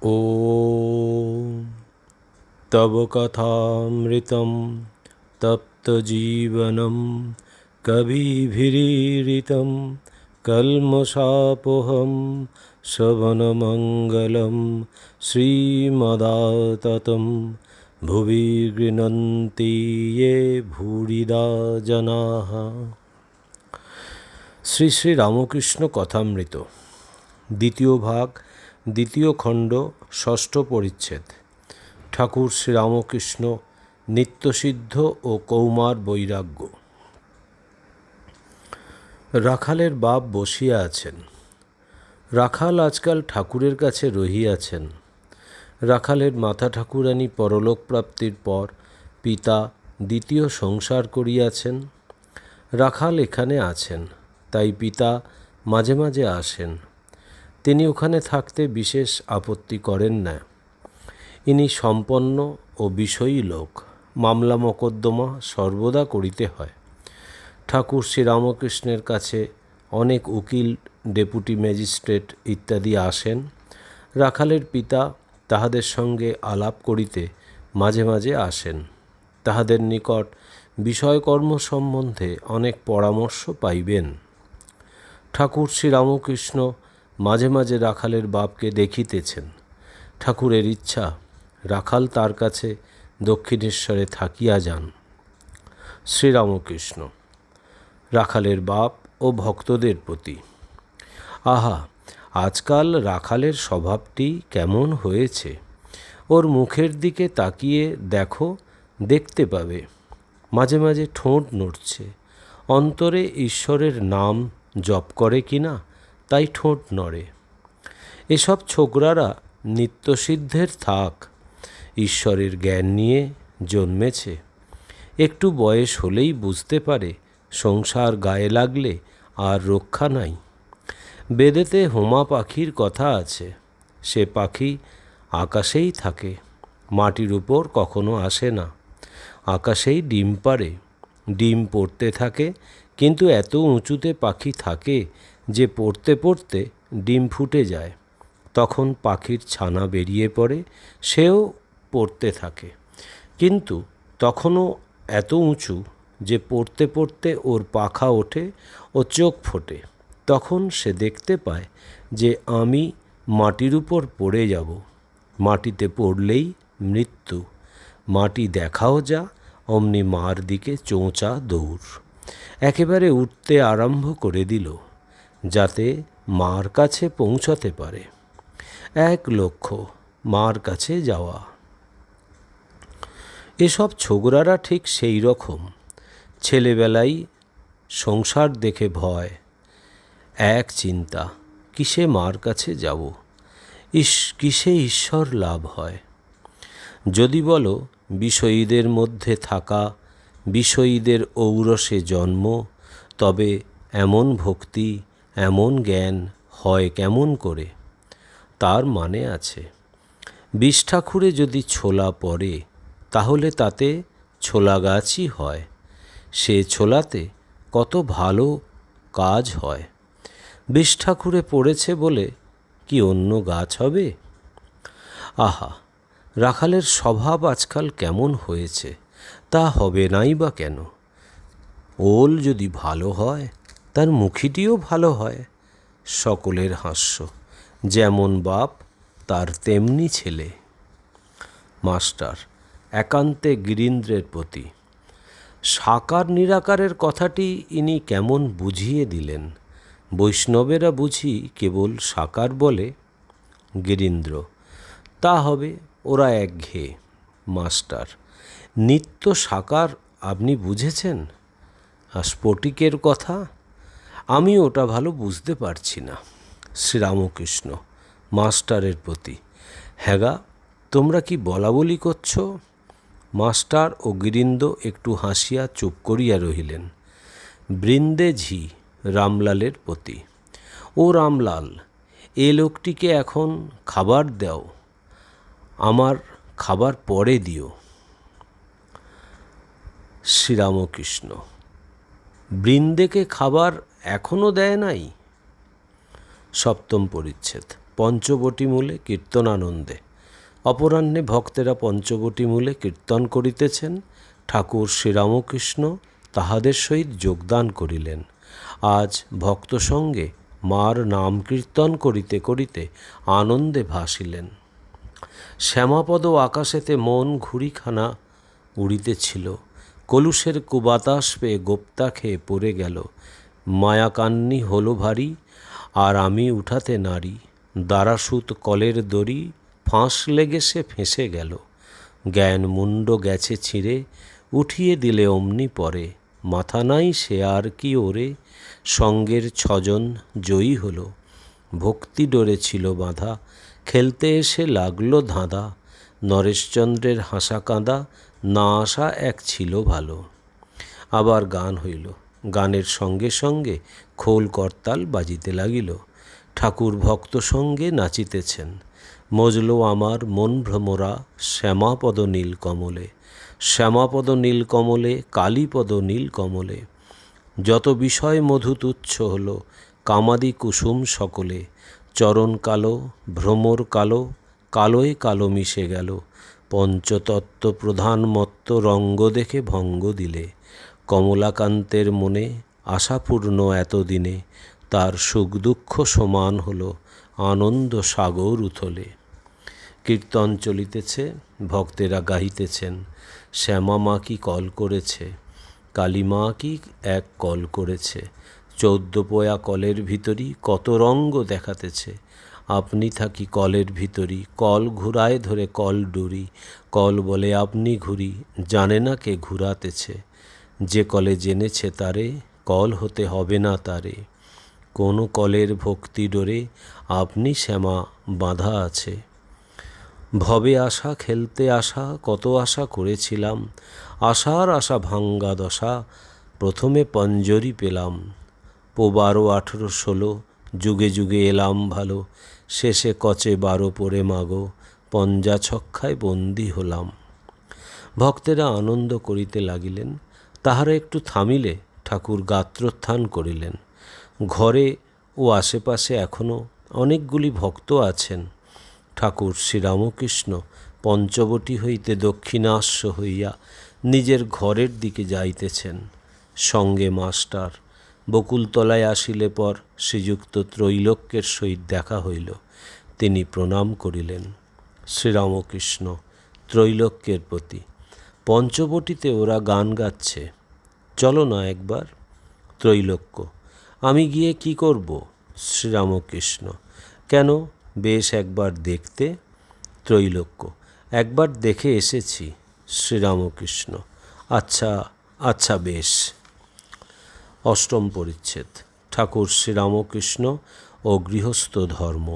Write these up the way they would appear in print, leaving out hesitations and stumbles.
ॐ तव कथामृतं तप्तजीवनं कविभिरीरितं कल्मषापोहं श्रवणमङ्गलं श्रीमदाततं भुवि गृह्णन्ति ये भूरिदा जनाः। শ্রী শ্রী রামকৃষ্ণ কথামৃত দ্বিতীয় ভাগ, দ্বিতীয় খণ্ড, ষষ্ঠ পরিচ্ছেদ। ঠাকুর শ্রীরামকৃষ্ণ নিত্যসিদ্ধ ও কৌমার বৈরাগ্য। রাখালের বাপ বসিয়া আছেন। রাখাল আজকাল ঠাকুরের কাছে রহিয়াছেন। রাখালের মাতা ঠাকুরানী পরলোক প্রাপ্তির পর পিতা দ্বিতীয় সংসার করিয়াছেন। রাখাল এখানে আছেন, তাই পিতা মাঝে মাঝে আসেন। তিনি ওখানে থাকতে বিশেষ আপত্তি করেন না। ইনি সম্পন্ন ও বিষয়ী লোক, মামলা মকদ্দমা সর্বদা করিতে হয়। ঠাকুর শ্রীরামকৃষ্ণের কাছে অনেক উকিল, ডেপুটি ম্যাজিস্ট্রেট ইত্যাদি আসেন। রাখালের পিতা তাহাদের সঙ্গে আলাপ করিতে মাঝে মাঝে আসেন। তাহাদের নিকট বিষয়কর্ম সম্বন্ধে অনেক পরামর্শ পাইবেন। ঠাকুর শ্রীরামকৃষ্ণ মাঝে মাঝে রাখালের বাপকে দেখিতেছেন। ঠাকুরের ইচ্ছা রাখাল তার কাছে দক্ষিণেশ্বরে থাকিয়া যান। শ্রীরামকৃষ্ণ রাখালের বাপ ও ভক্তদের প্রতি। আহা, আজকাল রাখালের স্বভাবটি কেমন হয়েছে! ওর মুখের দিকে তাকিয়ে দেখো, দেখতে পাবে মাঝে মাঝে ঠোঁট নড়ছে। অন্তরে ঈশ্বরের নাম জপ করে কিনা, তাই ঠোঁট নড়ে। এসব ছোকরারা নিত্যসিদ্ধের থাক, ঈশ্বরের জ্ঞান নিয়ে জন্মেছে। একটু বয়স হলেই বুঝতে পারে সংসার গায়ে লাগলে আর রক্ষা নাই। বেদেতে হোমা পাখির কথা আছে। সে পাখি আকাশেই থাকে, মাটির উপর কখনো আসে না। আকাশেই ডিম পাড়ে, ডিম পড়তে থাকে, কিন্তু এত উঁচুতে পাখি থাকে যে পড়তে পড়তে ডিম ফুটে যায়। তখন পাখির ছানা বেরিয়ে পড়ে, সেও পড়তে থাকে, কিন্তু তখনও এত উঁচু যে পড়তে পড়তে ওর পাখা ওঠে ও চোখ ফোটে। তখন সে দেখতে পায় যে আমি মাটির উপর পড়ে যাব। মাটিতে পড়লেই মৃত্যু। মাটি দেখাও যা, অমনি মার দিকে চোঁচা দৌড়। একেবারে উঠতে আরম্ভ করে দিল, যাতে মার কাছে পৌঁছাতে পারে। এক লক্ষ্য, মার কাছে যাওয়া। এসব ছোকরারা ঠিক সেই রকম। ছেলেবেলায় সংসার দেখে ভয়, এক চিন্তা, কিসে মার কাছে যাব, কিসে ঈশ্বর লাভ হয়। যদি বলো বিষয়ীদের মধ্যে থাকা, বিষয়ীদের ঔরসে জন্ম, তবে এমন ভক্তি, এমন জ্ঞান হয় কেমন করে? তার মানে আছে। বিষ ঠাকুরে যদি ছোলা পড়ে, তাহলে তাতে ছোলা গাছই হয়। সে ছোলাতে কত ভালো কাজ হয়। বিষ ঠাকুরে পড়েছে বলে কি অন্য গাছ হবে? আহা, রাখালের স্বভাব আজকাল কেমন হয়েছে, তা হবে নাই বা কেন? ওল যদি ভালো হয়, তার মুখিটিও ভালো হয়। সকলের হাস্য। যেমন বাপ তার তেমনি ছেলে। মাস্টার একান্তে গিরীন্দ্রের প্রতি। সাকার নিরাকারের কথাটি ইনি কেমন বুঝিয়ে দিলেন। বৈষ্ণবেরা বুঝি কেবল সাকার বলে। গিরীন্দ্র: তা হবে, ওরা একঘেয়ে। মাস্টার: নিত্য সাকার আপনি বুঝেছেন? আর স্ফটিকের কথা? আমি ওটা ভালো বুঝতে পারছি না। শ্রীরামকৃষ্ণ মাস্টারের প্রতি: হ্যাগা, তোমরা কি বলা বলি করছো? মাস্টার ও গিরীন্দ্র একটু হাসিয়া চুপ করিয়া রহিলেন। বৃন্দে ঝি রামলালের প্রতি: ও রামলাল, এ লোকটিকে এখন খাবার দাও, আমার খাবার পরে দিও। শ্রীরামকৃষ্ণ: বৃন্দেকে খাবার এখনও দেয় নাই? সপ্তম পরিচ্ছেদ। পঞ্চবটী মূলে কীর্তনানন্দে। অপরাহ্নে ভক্তেরা পঞ্চবটী মূলে কীর্তন করিতেছেন। ঠাকুর শ্রীরামকৃষ্ণ তাহাদের সহিত যোগদান করিলেন। আজ ভক্ত সঙ্গে মার নাম কীর্তন করিতে করিতে আনন্দে ভাসিলেন। শ্যামাপদ আকাশেতে মন ঘুড়িখানা উড়িতেছিল। কলুষের কুবাতাস পেয়ে গোপ্তা খেয়ে পড়ে গেল। মায়াকান্নি হলো ভারী, আর আমি উঠাতে নারী। দারাসুত কলের দড়ি, ফাঁস লেগে সে ফেঁসে গেল। জ্ঞান মুন্ড গেছে ছিঁড়ে, উঠিয়ে দিলে অমনি পরে। মাথা নাই সে আর কি ওরে, সঙ্গের ছজন জয়ী হলো। ভক্তি ডোরে ছিল বাঁধা, খেলতে এসে লাগলো ধাঁধা। নরেশচন্দ্রের হাসা কাঁদা, না আসা এক ছিল ভালো। আবার গান হইল। গানের সঙ্গে সঙ্গে খোল করতাল বাজিতে লাগিল। ঠাকুর ভক্ত সঙ্গে নাচিতেছেন। মজলো আমার মন ভ্রমরা শ্যামাপদ নীল কমলে। শ্যামাপদ নীল কমলে, কালীপদ নীল কমলে। যত বিষয় মধু তুচ্ছ হলো, কামাদি কুসুম সকলে। চরণ কালো, ভ্রমর কালো, কালোয় কালো মিশে গেল। পঞ্চতত্ত্ব প্রধান মত্ত রঙ্গ দেখে ভঙ্গ দিলে। কমলাকান্তের মনে আশাপূর্ণ এতদিনে, তার সুখ দুঃখ সমান হলো আনন্দ সাগর উথলে। কীর্তন চলিতেছে, ভক্তেরা গাহিতেছেন। শ্যামা মা কি কল করেছে, কালী মা কি এক কল করেছে। 14 পোয়া কলের ভিতরই কত রঙ্গ দেখাতেছে। আপনি থাকি কলের ভিতরই, কল ঘুরায় ধরে কল ডুরি। কল বলে আপনি ঘুরি, জানে না কে ঘুরাতেছে। যে কলে জেনেছে তারে, কল হতে হবে না তারে। কোন কলের ভক্তি ডোরে আপনি শ্যামা বাঁধা আছে। ভবে আশা খেলতে আসা, কত আশা করেছিলাম। আশার আশা ভাঙ্গা দশা, প্রথমে পঞ্জরি পেলাম। 12, 18, 16 যুগে যুগে এলাম ভালো। শেষে কচে 12 পরে মাগো, পঞ্জা ছক্কায় বন্দি হলাম। ভক্তেরা আনন্দ করিতে লাগিলেন। তাহারা একটু থামিলে ঠাকুর গাত্রোত্থান করিলেন। ঘরে ও আশেপাশে এখনও অনেকগুলি ভক্ত আছেন। ঠাকুর শ্রীরামকৃষ্ণ পঞ্চবটী হইতে দক্ষিণাস্য হইয়া নিজের ঘরের দিকে যাইতেছেন। সঙ্গে মাস্টার। বকুলতলায় আসিলে পর শ্রীযুক্ত ত্রৈলোক্যের সহিত দেখা হইল। তিনি প্রণাম করিলেন। শ্রীরামকৃষ্ণ ত্রৈলোক্যের প্রতি, পঞ্চবটীতে ওরা গান গাচ্ছে, চলো না একবার। ত্রৈলোক্য, আমি গিয়ে কি করব? শ্রীরামকৃষ্ণ, কেন, বেশ একবার দেখতে। ত্রৈলোক্য, একবার দেখে এসেছি। শ্রীরামকৃষ্ণ, আচ্ছা আচ্ছা বেশ। অষ্টম পরিচ্ছেদ। ঠাকুর শ্রীরামকৃষ্ণ ও গৃহস্থ ধর্ম।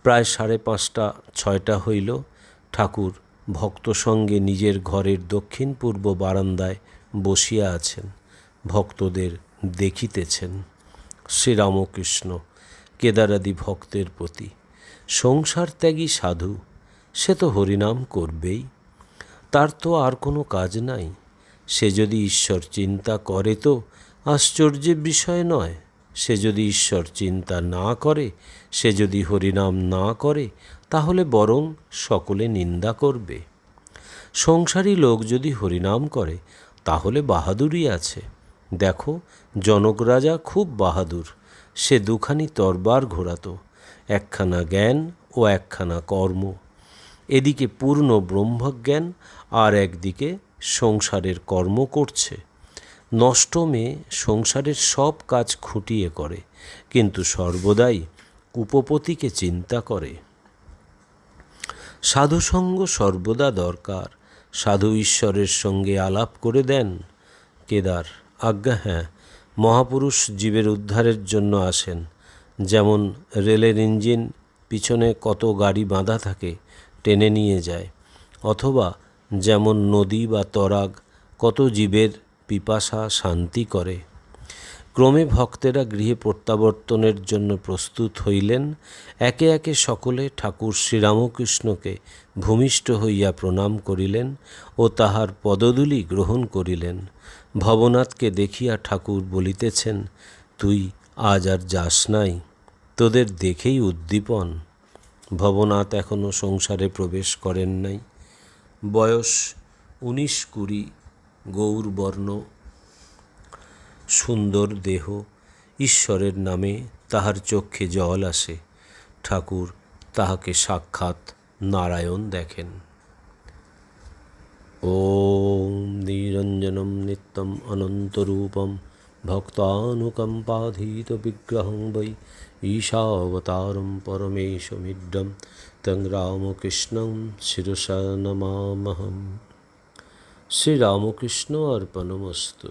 প্রায় 5:30, 6টা হইল। ঠাকুর ভক্ত সঙ্গে নিজের ঘরের দক্ষিণ পূর্ব বারান্দায় বসিয়া আছেন, ভক্তদের দেখিতেছেন। শ্রীরামকৃষ্ণ কেদারাদি ভক্তের প্রতি, সংসার ত্যাগী সাধু, সে তো হরিনাম করবেই, তার তো আর কোনো কাজ নাই। সে যদি ঈশ্বর চিন্তা করে তো আশ্চর্যের বিষয় নয়। সে যদি ঈশ্বর চিন্তা না করে, সে যদি হরিনাম না করে, তাহলে বরং সকলে নিন্দা করবে। সংসারী লোক যদি হরিনাম করে তাহলে বাহাদুরি আছে। দেখো, জনক রাজা খুব বাহাদুর। সে 2খানি তরবার ঘোরাতো, একখানা জ্ঞান ও একখানা কর্ম। এদিকে পূর্ণ ব্রহ্মজ্ঞান, আর একদিকে সংসারের কর্ম করছে। নষ্ট মেয়ে সংসারের সব কাজ খুঁটিয়ে করে, কিন্তু সর্বদাই উপপতিকে চিন্তা করে। সাধুসঙ্গ সর্বদা দরকার। সাধু ঈশ্বরের সঙ্গে আলাপ করে দেন। কেদার, আজ্ঞা হ্যাঁ, মহাপুরুষ জীবের উদ্ধারের জন্য আসেন। যেমন রেলের ইঞ্জিন পিছনে কত গাড়ি বাঁধা থাকে, টেনে নিয়ে যায়। অথবা যেমন নদী বা তরাগ কত জীবের পিপাসা শান্তি করে। ক্রমে ভক্তেরা গৃহে প্রত্যাবর্তনের জন্য প্রস্তুত হইলেন। একে একে সকলে ঠাকুর শ্রীরামকৃষ্ণকে ভূমিষ্ঠ হইয়া প্রণাম করিলেন ও তাহার পদধূলি গ্রহণ করিলেন। ভবনাথকে দেখিয়া ঠাকুর বলিতেছেন, তুই আজ আর যাস নাই? তোদের দেখেই উদ্দীপন। ভবনাথ এখনো সংসারে প্রবেশ করেন নাই। বয়স 19-20, গৌরবর্ণ, সুন্দর দেহ। ঈশ্বরের নামে তাহার চক্ষে জল আসে। ঠাকুর তাহাকে সাক্ষাৎ নারায়ণ দেখেন। ওম নিরঞ্জনম নিত্যম অনন্তরূপম ভক্তানুকম্পাধীত বিগ্রহং বৈ ঈশাবতারম পরমেশমিড্ডম তং রামকৃষ্ণং শিরসা নমামহম। শ্রীরামকৃষ্ণ অর্পণমস্তু।